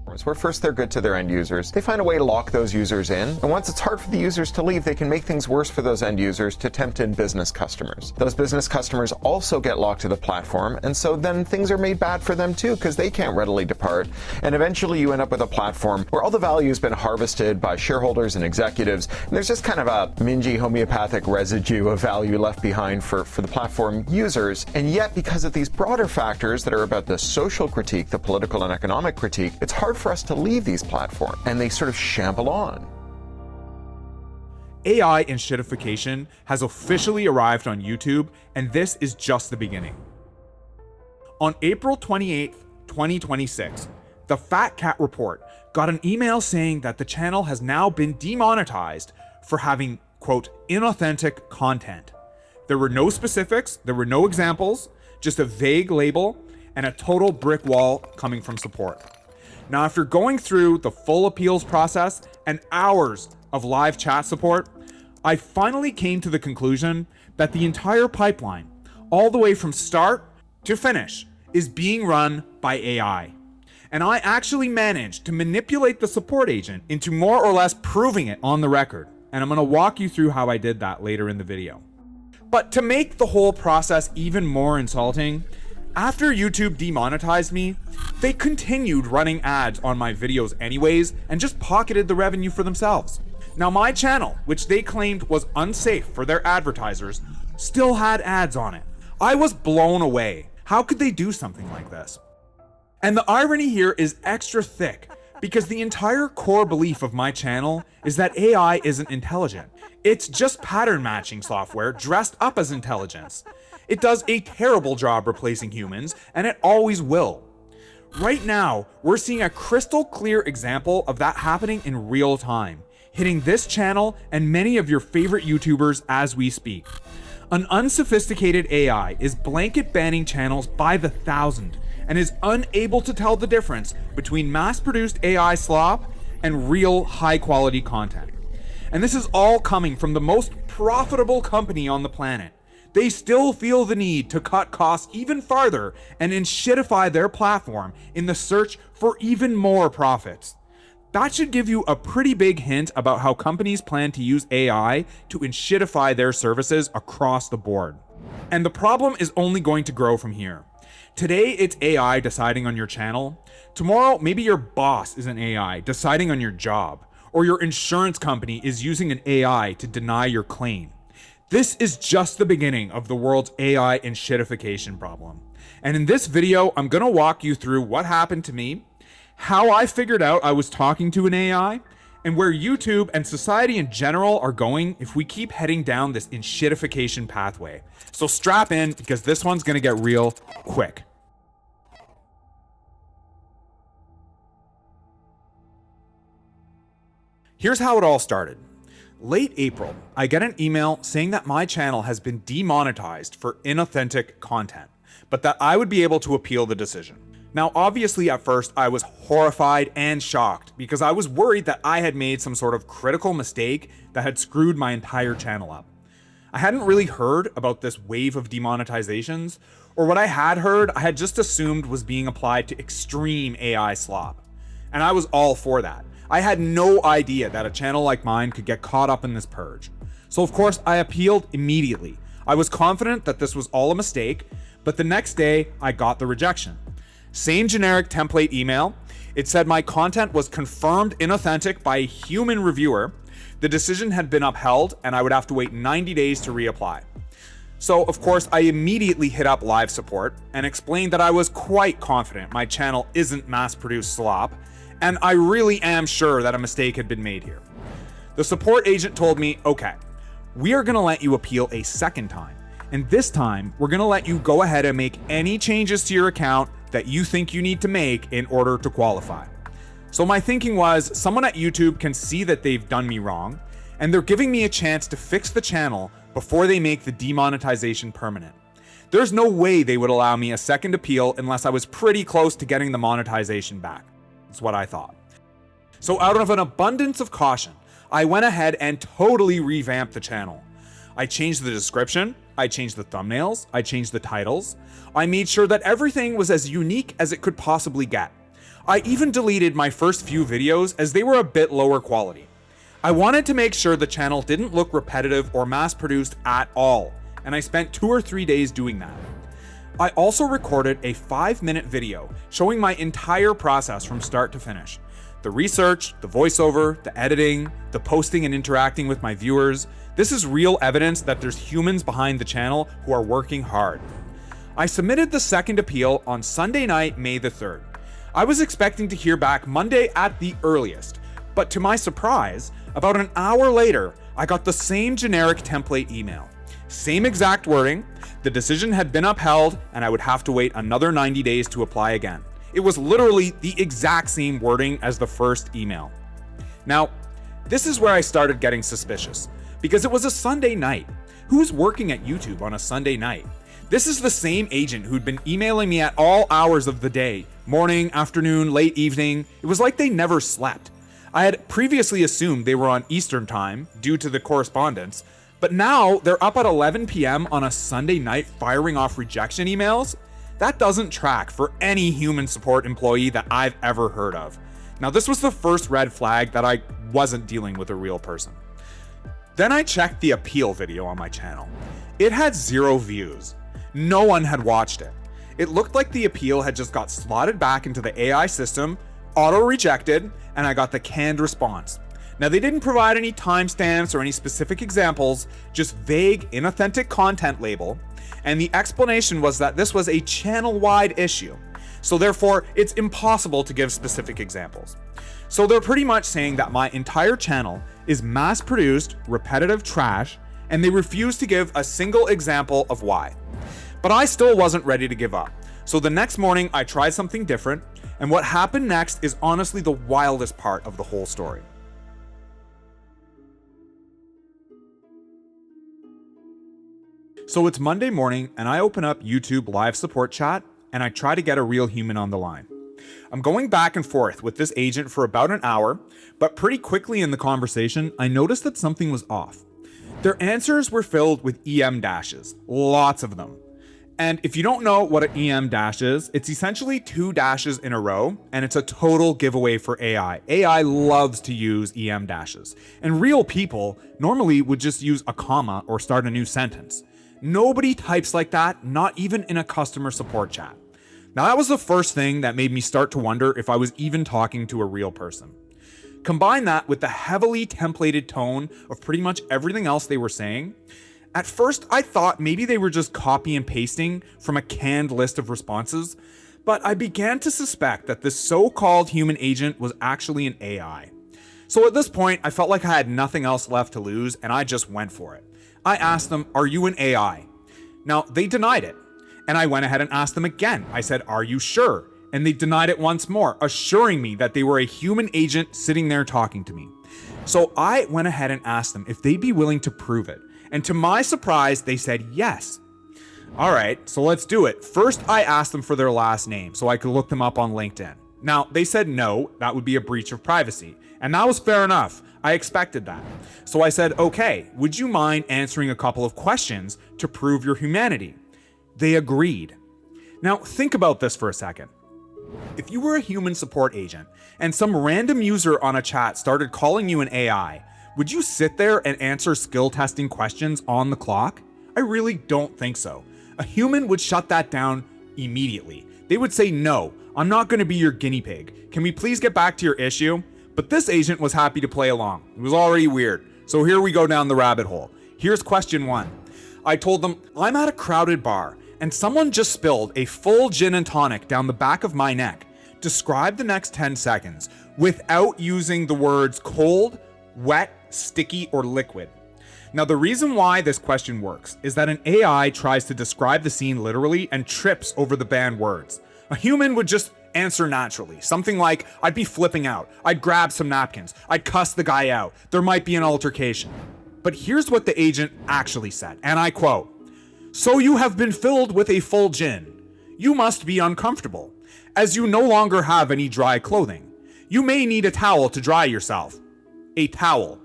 Where first they're good to their end users, they find a way to lock those users in, and once it's hard for the users to leave, they can make things worse for those end users to tempt in business customers. Those business customers also get locked to the platform, and so then things are made bad for them too, because they can't readily depart, and eventually you end up with a platform where all the value has been harvested by shareholders and executives, and there's just kind of a mingy homeopathic residue of value left behind for the platform users. And yet, because of these broader factors that are about the social critique, the political and economic critique, it's hard for us to leave these platforms, and they sort of shamble on. AI Enshittification has officially arrived on YouTube, and this is just the beginning. On April 28th, 2026, the Fat Cat Report got an email saying that the channel has now been demonetized for having, quote, inauthentic content. There were no specifics, there were no examples, just a vague label and a total brick wall coming from support. Now, after going through the full appeals process and hours of live chat support, I finally came to the conclusion that the entire pipeline, all the way from start to finish, is being run by AI. And I actually managed to manipulate the support agent into more or less proving it on the record. And I'm going to walk you through how I did that later in the video. But to make the whole process even more insulting, after YouTube demonetized me, they continued running ads on my videos anyways and just pocketed the revenue for themselves. Now, my channel, which they claimed was unsafe for their advertisers, still had ads on it. I was blown away. How could they do something like this? And the irony here is extra thick, because the entire core belief of my channel is that AI isn't intelligent. It's just pattern matching software dressed up as intelligence. It does a terrible job replacing humans, and it always will. Right now, we're seeing a crystal clear example of that happening in real time, hitting this channel and many of your favorite YouTubers as we speak. An unsophisticated AI is blanket banning channels by the thousand and is unable to tell the difference between mass-produced AI slop and real high-quality content. And this is all coming from the most profitable company on the planet. They still feel the need to cut costs even farther and enshittify their platform in the search for even more profits. That should give you a pretty big hint about how companies plan to use AI to enshittify their services across the board. And the problem is only going to grow from here. Today, it's AI deciding on your channel. Tomorrow, maybe your boss is an AI deciding on your job, or your insurance company is using an AI to deny your claim. This is just the beginning of the world's AI enshittification problem. And in this video, I'm gonna walk you through what happened to me, how I figured out I was talking to an AI, and where YouTube and society in general are going if we keep heading down this enshittification pathway. So strap in, because this one's gonna get real quick. Here's how it all started. Late April, I get an email saying that my channel has been demonetized for inauthentic content, but that I would be able to appeal the decision. Now, obviously at first I was horrified and shocked because I was worried that I had made some sort of critical mistake that had screwed my entire channel up. I hadn't really heard about this wave of demonetizations, or what I had heard I had just assumed was being applied to extreme AI slop. And I was all for that. I had no idea that a channel like mine could get caught up in this purge. So of course I appealed immediately. I was confident that this was all a mistake, but the next day I got the rejection. Same generic template email. It said my content was confirmed inauthentic by a human reviewer. The decision had been upheld and I would have to wait 90 days to reapply. So of course I immediately hit up live support and explained that I was quite confident my channel isn't mass-produced slop, and I really am sure that a mistake had been made here. The support agent told me, okay, we are gonna let you appeal a second time, and this time we're gonna let you go ahead and make any changes to your account that you think you need to make in order to qualify. So my thinking was, someone at YouTube can see that they've done me wrong, and they're giving me a chance to fix the channel before they make the demonetization permanent. There's no way they would allow me a second appeal unless I was pretty close to getting the monetization back. That's what I thought. So out of an abundance of caution, I went ahead and totally revamped the channel. I changed the description, I changed the thumbnails, I changed the titles. I made sure that everything was as unique as it could possibly get. I even deleted my first few videos as they were a bit lower quality. I wanted to make sure the channel didn't look repetitive or mass-produced at all, and I spent 2 or 3 days doing that. I also recorded a 5-minute video showing my entire process from start to finish. The research, the voiceover, the editing, the posting and interacting with my viewers. This is real evidence that there's humans behind the channel who are working hard. I submitted the second appeal on Sunday night, May the 3rd. I was expecting to hear back Monday at the earliest, but to my surprise, about an hour later, I got the same generic template email. Same exact wording, the decision had been upheld, and I would have to wait another 90 days to apply again. It was literally the exact same wording as the first email. Now, this is where I started getting suspicious, because it was a Sunday night. Who's working at YouTube on a Sunday night? This is the same agent who'd been emailing me at all hours of the day, morning, afternoon, late evening. It was like they never slept. I had previously assumed they were on Eastern time due to the correspondence, but now they're up at 11 p.m. on a Sunday night firing off rejection emails? That doesn't track for any human support employee that I've ever heard of. Now, this was the first red flag that I wasn't dealing with a real person. Then I checked the appeal video on my channel. It had 0 views. No one had watched it. It looked like the appeal had just got slotted back into the AI system, auto-rejected, and I got the canned response. Now, they didn't provide any timestamps or any specific examples, just vague, inauthentic content label, and the explanation was that this was a channel-wide issue, so therefore it's impossible to give specific examples. So they're pretty much saying that my entire channel is mass-produced, repetitive trash, and they refuse to give a single example of why. But I still wasn't ready to give up. So the next morning I tried something different, and what happened next is honestly the wildest part of the whole story. So it's Monday morning and I open up YouTube live support chat and I try to get a real human on the line. I'm going back and forth with this agent for about an hour, but pretty quickly in the conversation, I noticed that something was off. Their answers were filled with EM dashes, lots of them. And if you don't know what an EM dash is, it's essentially 2 dashes in a row, and it's a total giveaway for AI. AI loves to use EM dashes, and real people normally would just use a comma or start a new sentence. Nobody types like that, not even in a customer support chat. Now that was the first thing that made me start to wonder if I was even talking to a real person. Combine that with the heavily templated tone of pretty much everything else they were saying. At first, I thought maybe they were just copy and pasting from a canned list of responses, but I began to suspect that this so-called human agent was actually an AI. So at this point, I felt like I had nothing else left to lose, and I just went for it. I asked them, "Are you an AI?" Now, they denied it, and I went ahead and asked them again. I said, "Are you sure?" And they denied it once more, assuring me that they were a human agent sitting there talking to me. So I went ahead and asked them if they'd be willing to prove it. And to my surprise, they said yes. All right, so let's do it. First, I asked them for their last name so I could look them up on LinkedIn. Now, they said no, that would be a breach of privacy. And that was fair enough. I expected that. So I said, okay, would you mind answering a couple of questions to prove your humanity? They agreed. Now, think about this for a second. If you were a human support agent and some random user on a chat started calling you an AI, would you sit there and answer skill testing questions on the clock? I really don't think so. A human would shut that down immediately. They would say, no, I'm not going to be your guinea pig. Can we please get back to your issue? But this agent was happy to play along. It was already weird. So here we go down the rabbit hole. Here's question 1. I told them, I'm at a crowded bar and someone just spilled a full gin and tonic down the back of my neck. Describe the next 10 seconds without using the words cold, wet, sticky, or liquid. Now, the reason why this question works is that an AI tries to describe the scene literally and trips over the banned words. A human would just answer naturally. Something like, I'd be flipping out, I'd grab some napkins, I'd cuss the guy out, there might be an altercation. But here's what the agent actually said, and I quote, "So you have been filled with a full gin. You must be uncomfortable, as you no longer have any dry clothing. You may need a towel to dry yourself." A towel.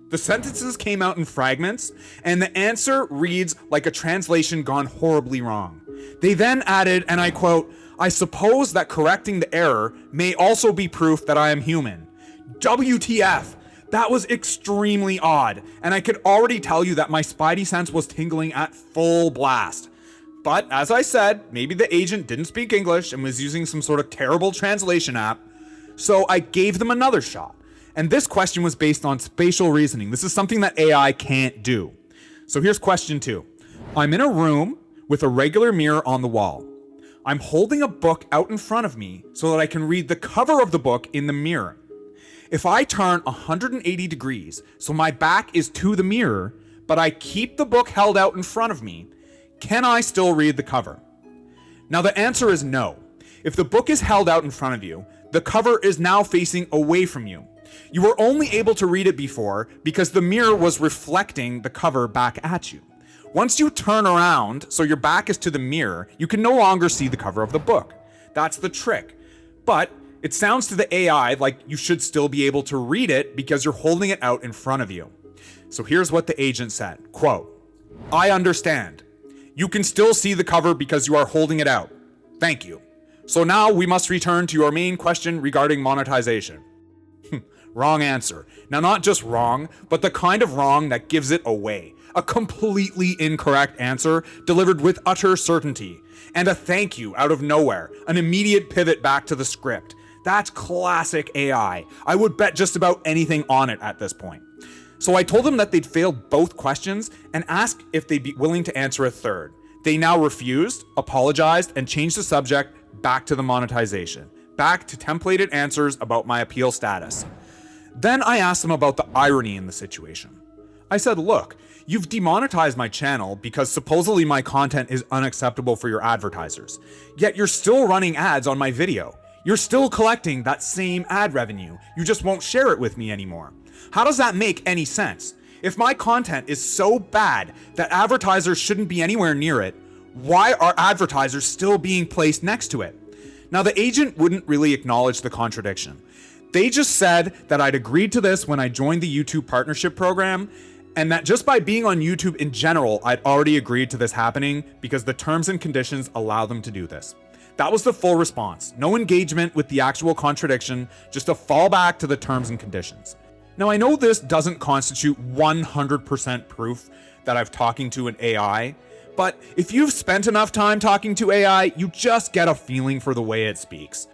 The sentences came out in fragments, and the answer reads like a translation gone horribly wrong. They then added, and I quote, I suppose that correcting the error may also be proof that I am human. WTF! That was extremely odd, and I could already tell you that my spidey sense was tingling at full blast. But as I said, maybe the agent didn't speak English and was using some sort of terrible translation app, so I gave them another shot. And this question was based on spatial reasoning. This is something that AI can't do. So here's question 2. I'm in a room with a regular mirror on the wall. I'm holding a book out in front of me so that I can read the cover of the book in the mirror. If I turn 180 degrees, so my back is to the mirror, but I keep the book held out in front of me, can I still read the cover? Now the answer is no. If the book is held out in front of you, the cover is now facing away from you. You were only able to read it before because the mirror was reflecting the cover back at you. Once you turn around, so your back is to the mirror, you can no longer see the cover of the book. That's the trick. But it sounds to the AI like you should still be able to read it because you're holding it out in front of you. So here's what the agent said, quote, I understand. You can still see the cover because you are holding it out. Thank you. So now we must return to your main question regarding monetization. Wrong answer. Now, not just wrong, but the kind of wrong that gives it away. A completely incorrect answer delivered with utter certainty. And a thank you out of nowhere. An immediate pivot back to the script. That's classic AI. I would bet just about anything on it at this point. So I told them that they'd failed both questions and asked if they'd be willing to answer a third. They now refused, apologized, and changed the subject back to the monetization. Back to templated answers about my appeal status. Then I asked them about the irony in the situation. I said, look, you've demonetized my channel because supposedly my content is unacceptable for your advertisers. Yet you're still running ads on my video. You're still collecting that same ad revenue. You just won't share it with me anymore. How does that make any sense? If my content is so bad that advertisers shouldn't be anywhere near it, why are advertisers still being placed next to it? Now, the agent wouldn't really acknowledge the contradiction. They just said that I'd agreed to this when I joined the YouTube partnership program, and that just by being on YouTube in general, I'd already agreed to this happening because the terms and conditions allow them to do this. That was the full response. No engagement with the actual contradiction, just a fallback to the terms and conditions. Now, I know this doesn't constitute 100% proof that I'm talking to an AI, but if you've spent enough time talking to AI, you just get a feeling for the way it speaks.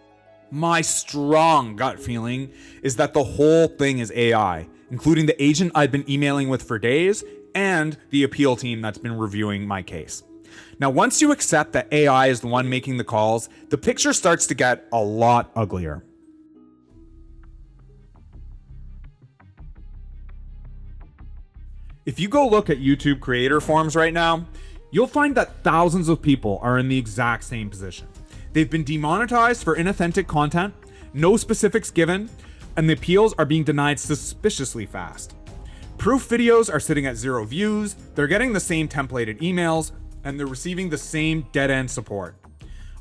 My strong gut feeling is that the whole thing is AI, including the agent I've been emailing with for days and the appeal team that's been reviewing my case. Now, once you accept that AI is the one making the calls, the picture starts to get a lot uglier. If you go look at YouTube creator forums right now, you'll find that thousands of people are in the exact same position. They've been demonetized for inauthentic content, no specifics given, and the appeals are being denied suspiciously fast. Proof videos are sitting at 0 views, they're getting the same templated emails, and they're receiving the same dead-end support.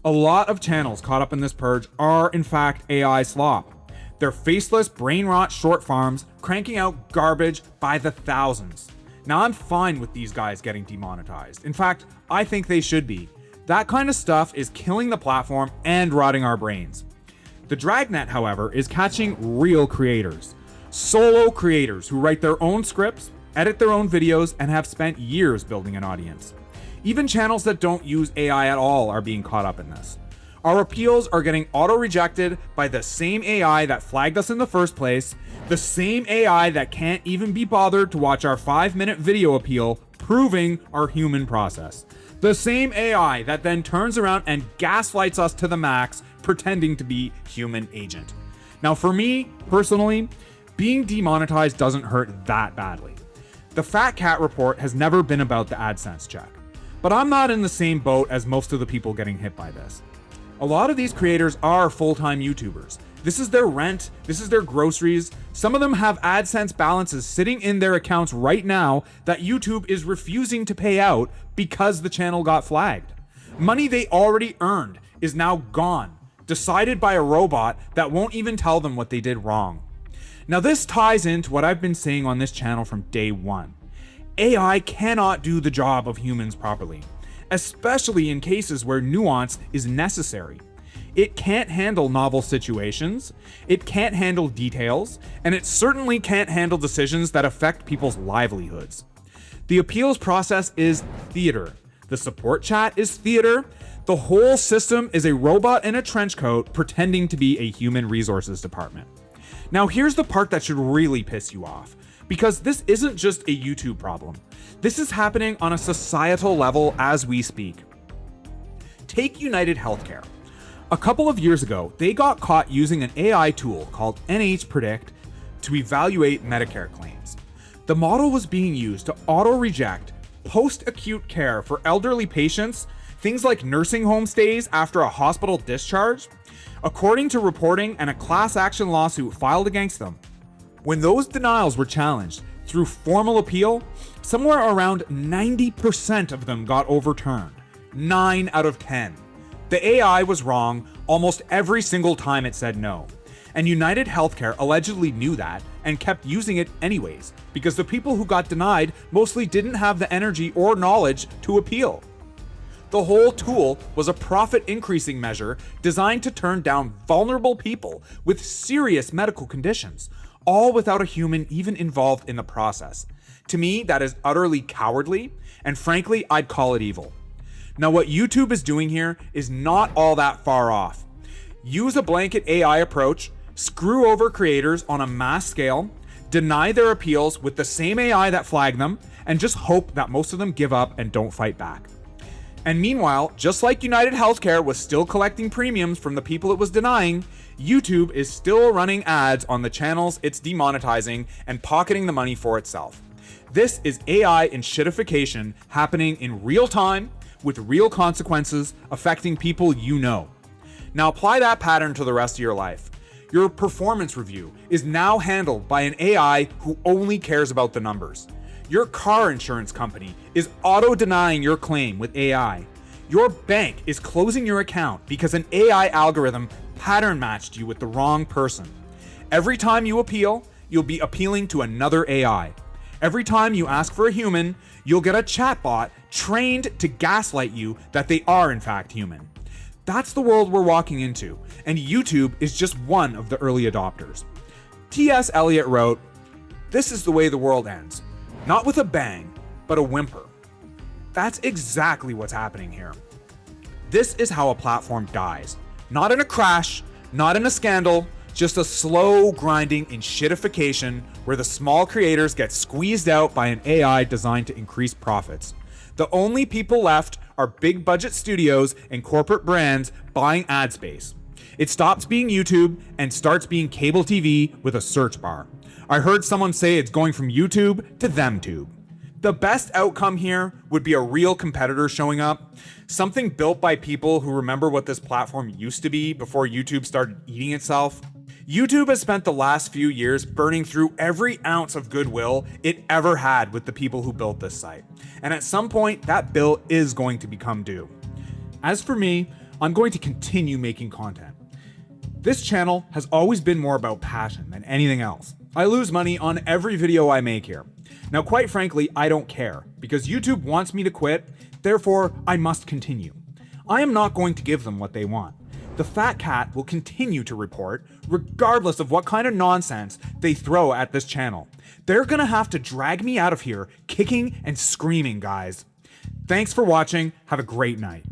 A lot of channels caught up in this purge are, in fact, AI slop. They're faceless, brain-rot short farms cranking out garbage by the thousands. Now, I'm fine with these guys getting demonetized. In fact, I think they should be. That kind of stuff is killing the platform and rotting our brains. The dragnet, however, is catching real creators. Solo creators who write their own scripts, edit their own videos, and have spent years building an audience. Even channels that don't use AI at all are being caught up in this. Our appeals are getting auto-rejected by the same AI that flagged us in the first place, the same AI that can't even be bothered to watch our 5-minute video appeal proving our human process. The same AI that then turns around and gaslights us to the max, pretending to be human agent. Now, for me, personally, being demonetized doesn't hurt that badly. The Fat Cat report has never been about the AdSense check. But I'm not in the same boat as most of the people getting hit by this. A lot of these creators are full-time YouTubers. This is their rent, this is their groceries. Some of them have AdSense balances sitting in their accounts right now that YouTube is refusing to pay out because the channel got flagged. Money they already earned is now gone, decided by a robot that won't even tell them what they did wrong. Now, this ties into what I've been saying on this channel from day one. AI cannot do the job of humans properly, especially in cases where nuance is necessary. It can't handle novel situations, it can't handle details, and it certainly can't handle decisions that affect people's livelihoods. The appeals process is theater. The support chat is theater. The whole system is a robot in a trench coat pretending to be a human resources department. Now here's the part that should really piss you off, because this isn't just a YouTube problem. This is happening on a societal level as we speak. Take United Healthcare. A couple of years ago, they got caught using an AI tool called NH-Predict to evaluate Medicare claims. The model was being used to auto-reject post-acute care for elderly patients, things like nursing home stays after a hospital discharge, according to reporting and a class action lawsuit filed against them. When those denials were challenged through formal appeal, somewhere around 90% of them got overturned. 9 out of 10. The AI was wrong almost every single time it said no. And United Healthcare allegedly knew that and kept using it anyways, because the people who got denied mostly didn't have the energy or knowledge to appeal. The whole tool was a profit increasing measure designed to turn down vulnerable people with serious medical conditions, all without a human even involved in the process. To me, that is utterly cowardly, and frankly, I'd call it evil. Now, what YouTube is doing here is not all that far off. Use a blanket AI approach, screw over creators on a mass scale, deny their appeals with the same AI that flagged them, and just hope that most of them give up and don't fight back. And meanwhile, just like United Healthcare was still collecting premiums from the people it was denying, YouTube is still running ads on the channels it's demonetizing and pocketing the money for itself. This is AI enshittification happening in real time with real consequences affecting people you know. Now apply that pattern to the rest of your life. Your performance review is now handled by an AI who only cares about the numbers. Your car insurance company is auto-denying your claim with AI. Your bank is closing your account because an AI algorithm pattern matched you with the wrong person. Every time you appeal, you'll be appealing to another AI. Every time you ask for a human, you'll get a chatbot trained to gaslight you that they are in fact human. That's the world we're walking into, and YouTube is just one of the early adopters. T.S. Eliot wrote, "This is the way the world ends. Not with a bang, but a whimper." That's exactly what's happening here. This is how a platform dies. Not in a crash, not in a scandal, just a slow grinding enshittification where the small creators get squeezed out by an AI designed to increase profits. The only people left are big budget studios and corporate brands buying ad space. It stops being YouTube and starts being cable TV with a search bar. I heard someone say it's going from YouTube to ThemTube. The best outcome here would be a real competitor showing up, something built by people who remember what this platform used to be before YouTube started eating itself. YouTube has spent the last few years burning through every ounce of goodwill it ever had with the people who built this site. And at some point, that bill is going to become due. As for me, I'm going to continue making content. This channel has always been more about passion than anything else. I lose money on every video I make here. Now, quite frankly, I don't care, because YouTube wants me to quit, therefore I must continue. I am not going to give them what they want. The fat cat will continue to report, regardless of what kind of nonsense they throw at this channel. They're gonna have to drag me out of here kicking and screaming, guys. Thanks for watching. Have a great night.